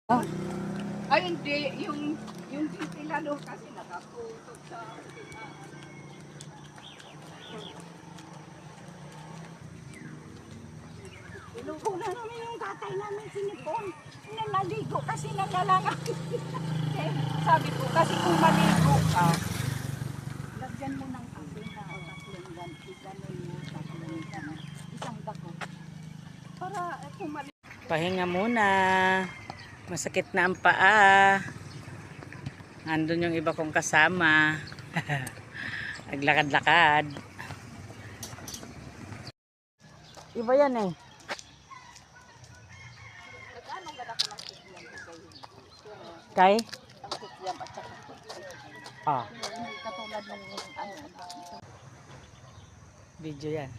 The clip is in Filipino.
Oh, Ay, hindi. Yung tintilalo kasi nakatutok sa... Inuho na namin yung tatay namin sinipon. Naligo kasi nalalangan. Eh, sabi ko, kasi kung maligo ka, lagyan mo ng asin na tatlong ganti, ganun mo, tatlong ganun, isang dako. Para kung maligo. pahinga muna. Masakit na ang paa. Andun yung iba kong kasama. Naglakad-lakad. Iba yan eh. Nag-ano ka na ko ng kukyam ko kayo? Kay? Ang kukyam at saka Ah, hindi katulad ng ano. video yan.